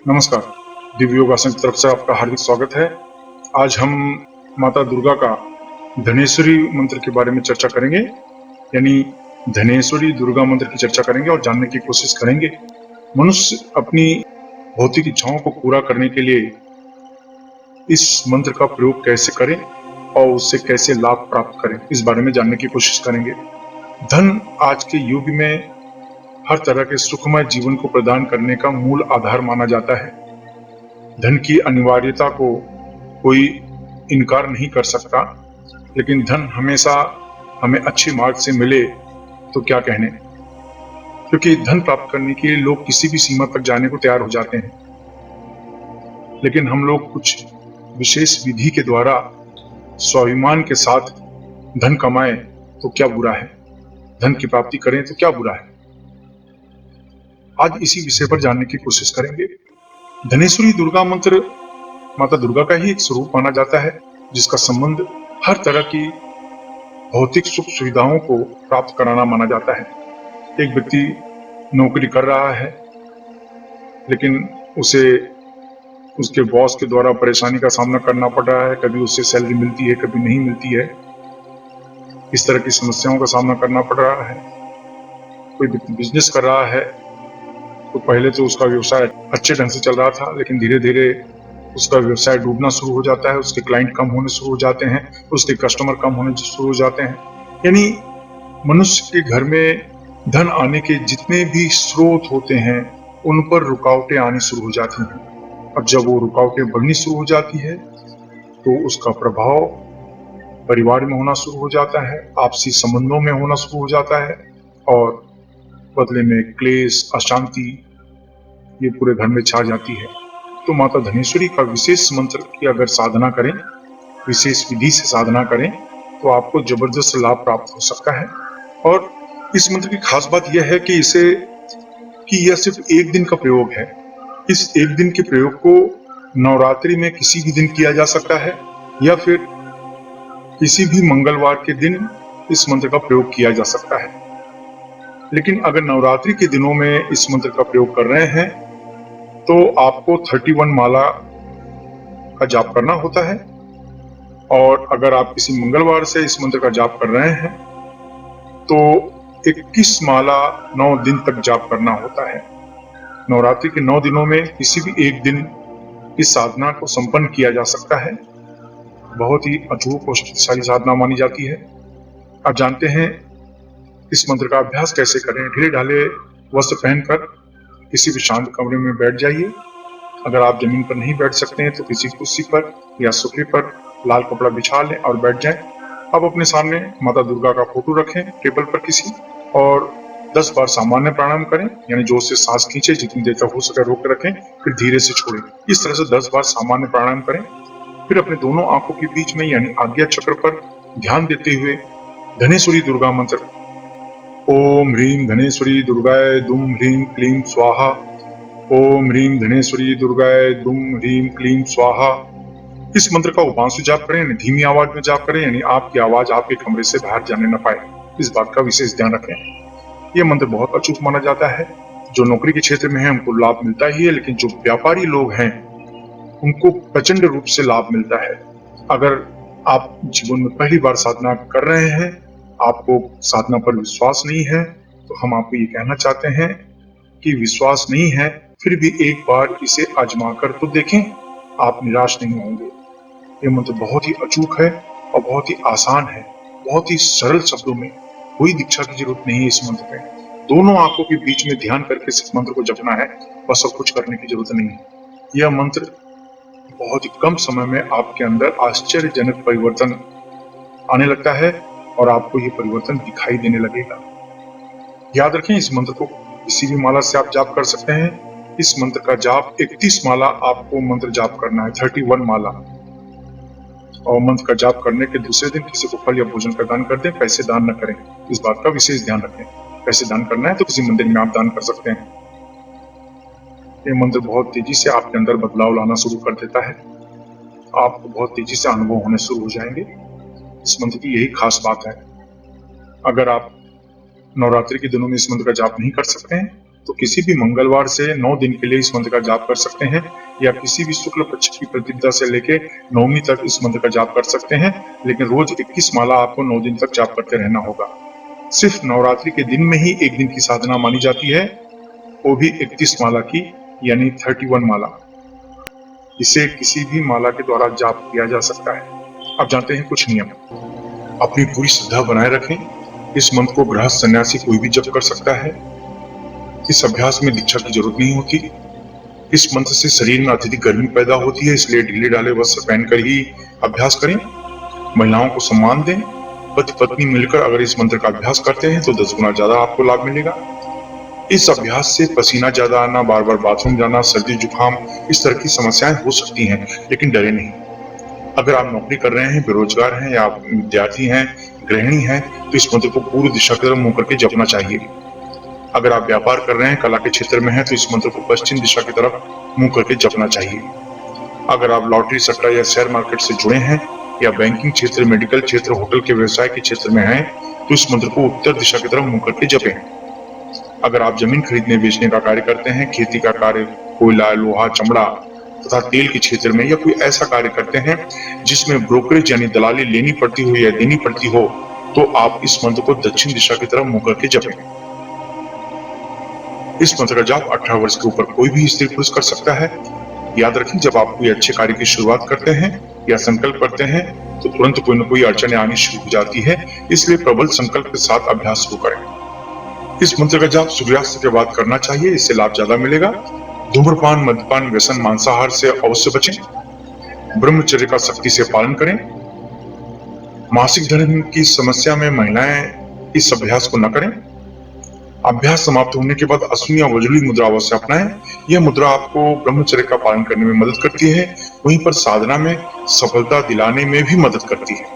नमस्कार। दिव्य योगासन की तरफ से आपका हार्दिक स्वागत है। आज हम माता दुर्गा का धनेश्वरी मंत्र के बारे में चर्चा करेंगे, यानी धनेश्वरी दुर्गा मंत्र की चर्चा करेंगे और जानने की कोशिश करेंगे मनुष्य अपनी भौतिक इच्छाओं को पूरा करने के लिए इस मंत्र का प्रयोग कैसे करें और उससे कैसे लाभ प्राप्त करें, इस बारे में जानने की कोशिश करेंगे। धन आज के युग में हर तरह के सुखमय जीवन को प्रदान करने का मूल आधार माना जाता है। धन की अनिवार्यता को कोई इनकार नहीं कर सकता, लेकिन धन हमेशा हमें अच्छे मार्ग से मिले तो क्या कहने, क्योंकि धन प्राप्त करने के लिए लोग किसी भी सीमा तक जाने को तैयार हो जाते हैं। लेकिन हम लोग कुछ विशेष विधि के द्वारा स्वाभिमान के साथ धन कमाएं तो क्या बुरा है, धन की प्राप्ति करें तो क्या बुरा है। आज इसी विषय पर जानने की कोशिश करेंगे। धनेश्वरी दुर्गा मंत्र माता दुर्गा का ही एक स्वरूप माना जाता है, जिसका संबंध हर तरह की भौतिक सुख सुविधाओं को प्राप्त कराना माना जाता है। एक व्यक्ति नौकरी कर रहा है, लेकिन उसे उसके बॉस के द्वारा परेशानी का सामना करना पड़ रहा है। कभी उससे सैलरी मिलती है, कभी नहीं मिलती है। इस तरह की समस्याओं का सामना करना पड़ रहा है। कोई व्यक्ति बिजनेस कर रहा है, तो पहले तो उसका व्यवसाय अच्छे ढंग से चल रहा था, लेकिन धीरे धीरे उसका व्यवसाय डूबना शुरू हो जाता है। उसके क्लाइंट कम होने शुरू हो जाते हैं, उसके कस्टमर कम होने शुरू हो जाते हैं। यानी मनुष्य के घर में धन आने के जितने भी स्रोत होते हैं, उन पर रुकावटें आनी शुरू हो जाती हैं। और जब वो रुकावटें बढ़नी शुरू हो जाती है, तो उसका प्रभाव परिवार में होना शुरू हो जाता है, आपसी संबंधों में होना शुरू हो जाता है, और बदले में क्लेश, अशांति ये पूरे घर में छा जाती है। तो माता धनेश्वरी का विशेष मंत्र की अगर साधना करें, विशेष विधि से साधना करें, तो आपको जबरदस्त लाभ प्राप्त हो सकता है। और इस मंत्र की खास बात यह है कि यह सिर्फ एक दिन का प्रयोग है। इस एक दिन के प्रयोग को नवरात्रि में किसी भी दिन किया जा सकता है, या फिर किसी भी मंगलवार के दिन इस मंत्र का प्रयोग किया जा सकता है। लेकिन अगर नवरात्रि के दिनों में इस मंत्र का प्रयोग कर रहे हैं, तो आपको 31 माला का जाप करना होता है। और अगर आप किसी मंगलवार से इस मंत्र का जाप कर रहे हैं, तो 21 माला 9 दिन तक जाप करना होता है। नवरात्रि के 9 दिनों में किसी भी एक दिन इस साधना को संपन्न किया जा सकता है। बहुत ही अचूक और शक्तिशाली साधना मानी जाती है। आप जानते हैं इस मंत्र का अभ्यास कैसे करें। ढीले ढाले वस्त्र पहनकर किसी भी शांत कमरे में बैठ जाइए। अगर आप जमीन पर नहीं बैठ सकते हैं, तो किसी कुर्सी पर या सोफे पर लाल कपड़ा बिछा लें और बैठ जाएं। अब अपने सामने माता दुर्गा का फोटो रखें टेबल पर किसी, और 10 बार सामान्य प्राणायाम करें, यानी जोर से सांस खींचे, जितनी देर तक हो सके रोक रखें, फिर धीरे से छोड़ें। इस तरह से 10 बार सामान्य प्राणायाम करें। फिर अपने दोनों आंखों के बीच में यानी आज्ञा चक्र पर ध्यान देते हुए धनेश्वरी दुर्गा मंत्र ओम ह्रीं धनेश्वरी दुर्गाय दुम ह्रीं क्लीं स्वाहा, ओम ह्रीं धनेश्वरी दुर्गाय दुम ह्रीं क्लीं स्वाहा, इस मंत्र का उपांशु जाप करें, यानी धीमी आवाज में जाप करें, यानी आपकी आवाज आपके कमरे से बाहर जाने न पाए। इस बात का विशेष ध्यान रखें। यह मंत्र बहुत अचूक माना जाता है। जो नौकरी के क्षेत्र में है उनको लाभ मिलता ही है, लेकिन जो व्यापारी लोग हैं उनको प्रचंड रूप से लाभ मिलता है। अगर आप जीवन में पहली बार साधना कर रहे हैं, आपको साधना पर विश्वास नहीं है, तो हम आपको ये कहना चाहते हैं कि विश्वास नहीं है, फिर भी एक बार इसे आजमा कर तो देखें, आप निराश नहीं होंगे। यह मंत्र बहुत ही अचूक है और बहुत ही आसान है, बहुत ही सरल शब्दों में। कोई दीक्षा की जरूरत नहीं है इस मंत्र में। दोनों आंखों के बीच में ध्यान करके इस मंत्र को जपना है, बस और कुछ करने की जरूरत नहीं है। यह मंत्र बहुत ही कम समय में आपके अंदर आश्चर्यजनक परिवर्तन आने लगता है, और आपको ये परिवर्तन दिखाई देने लगेगा। याद रखें, इस मंत्र को किसी भी माला से आप जाप कर सकते हैं। इस मंत्र का जाप 31 माला आपको मंत्र जाप करना है, 31 माला। और मंत्र का जाप करने के दूसरे दिन किसी को फल या भोजन का दान कर दें, पैसे दान न करें। इस बात का विशेष ध्यान रखें। पैसे दान करना है तो किसी मंदिर में आप दान कर सकते हैं। ये मंत्र बहुत तेजी से आपके अंदर बदलाव लाना शुरू कर देता है। आपको बहुत तेजी से अनुभव होने शुरू हो जाएंगे। इस मंत्र की यही खास बात है। अगर आप नवरात्रि के दिनों में इस मंत्र का जाप नहीं कर सकते हैं, तो किसी भी मंगलवार से 9 दिन के लिए इस मंत्र का जाप कर सकते हैं, या किसी भी शुक्ल पक्ष की प्रतिपदा से लेके नवमी तक इस मंत्र का जाप कर सकते हैं। लेकिन रोज 21 माला आपको 9 दिन तक जाप करते रहना होगा। सिर्फ नवरात्रि के दिन में ही एक दिन की साधना मानी जाती है, वो भी 31 माला की, यानी 31 माला। इसे किसी भी माला के द्वारा जाप किया जा सकता है। अब जानते हैं कुछ नियम। अपनी पूरी श्रद्धा बनाए रखें। इस मंत्र को गृहस्थ सन्यासी कोई भी जप कर सकता है। इस अभ्यास में दीक्षा की जरूरत नहीं होती। इस मंत्र से शरीर में अत्यधिक गर्मी पैदा होती है, इसलिए ढीले ढाले वस्त्र पहनकर ही अभ्यास करें। महिलाओं को सम्मान दें। पति पत्नी मिलकर अगर इस मंत्र का अभ्यास करते हैं तो 10 गुना ज्यादा आपको लाभ मिलेगा। इस अभ्यास से पसीना ज्यादा आना, बार बार बाथरूम जाना, सर्दी जुकाम, इस तरह की समस्याएं हो सकती हैं, लेकिन डरे नहीं। अगर आप नौकरी कर रहे हैं, बेरोजगार हैं, या आप विद्यार्थी हैं, गृहिणी हैं, तो इस मंत्र को पूर्व दिशा की तरफ मुंह करके जपना चाहिए। अगर आप व्यापार कर रहे हैं, कला के क्षेत्र में हैं, तो इस मंत्र को पश्चिम दिशा की तरफ मुंह करके जपना चाहिए। अगर आप लॉटरी, सट्टा या शेयर मार्केट से जुड़े हैं, या बैंकिंग क्षेत्र, मेडिकल क्षेत्र, होटल के व्यवसाय के क्षेत्र में हैं, तो इस मंत्र को उत्तर दिशा की तरफ मुंह करके जपें। अगर आप जमीन खरीदने बेचने का कार्य करते हैं, खेती का कार्य, कोयला, लोहा, चमड़ा तथा तेल के क्षेत्र में, या कोई ऐसा कार्य करते हैं जिसमें ब्रोकरेज यानी दलाली लेनी पड़ती हो या देनी पड़ती हो, तो आप इस मंत्र को दक्षिण दिशा की तरफ मुंह करके जपें। इस मंत्र का जाप 18 वर्ष के ऊपर कोई भी स्त्री पुरुष कर सकता है। याद रखें, जब आप कोई अच्छे कार्य की शुरुआत करते हैं या संकल्प करते हैं, तो तुरंत कोई न कोई अड़चनें आनी शुरू हो जाती है, इसलिए प्रबल संकल्प के साथ अभ्यास शुरू करें। इस मंत्र का जाप सूर्यास्त के बाद करना चाहिए, इससे लाभ ज्यादा मिलेगा। धूम्रपान, मद्यपान, व्यसन, मांसाहार से अवश्य बचें। ब्रह्मचर्य का सख्ती से पालन करें। मासिक धर्म की समस्या में महिलाएं इस अभ्यास को न करें। अभ्यास समाप्त होने के बाद अश्विनी या वज्रली मुद्रा अवश्य अपनाएं। यह मुद्रा आपको ब्रह्मचर्य का पालन करने में मदद करती है, वहीं पर साधना में सफलता दिलाने में भी मदद करती है।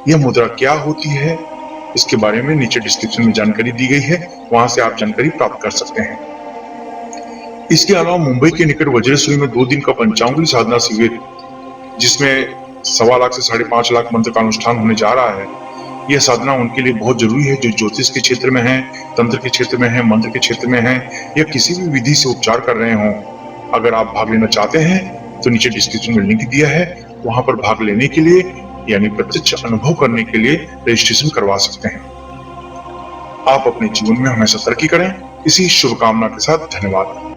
यह मुद्रा क्या होती है, इसके बारे में नीचे डिस्क्रिप्शन में जानकारी दी गई है, वहां से आप जानकारी प्राप्त कर सकते हैं। इसके अलावा मुंबई के निकट वज्रेश्वरी में 2 दिन का पंचांगुली साधना शिविर, जिसमें 1.25 लाख से 5.5 लाख मंत्र का अनुष्ठान होने जा रहा है, यह साधना उनके लिए बहुत जरूरी है जो ज्योतिष के क्षेत्र में है, तंत्र के क्षेत्र में है, मंत्र के क्षेत्र में है, या किसी भी विधि से उपचार कर रहे हों। अगर आप भाग लेना चाहते हैं तो नीचे डिस्क्रिप्शन में लिंक दिया है, वहां पर भाग लेने के लिए यानी प्रत्यक्ष अनुभव करने के लिए रजिस्ट्रेशन करवा सकते हैं। आप अपने जीवन में हमेशा तरक्की करें, इसी शुभकामना के साथ धन्यवाद।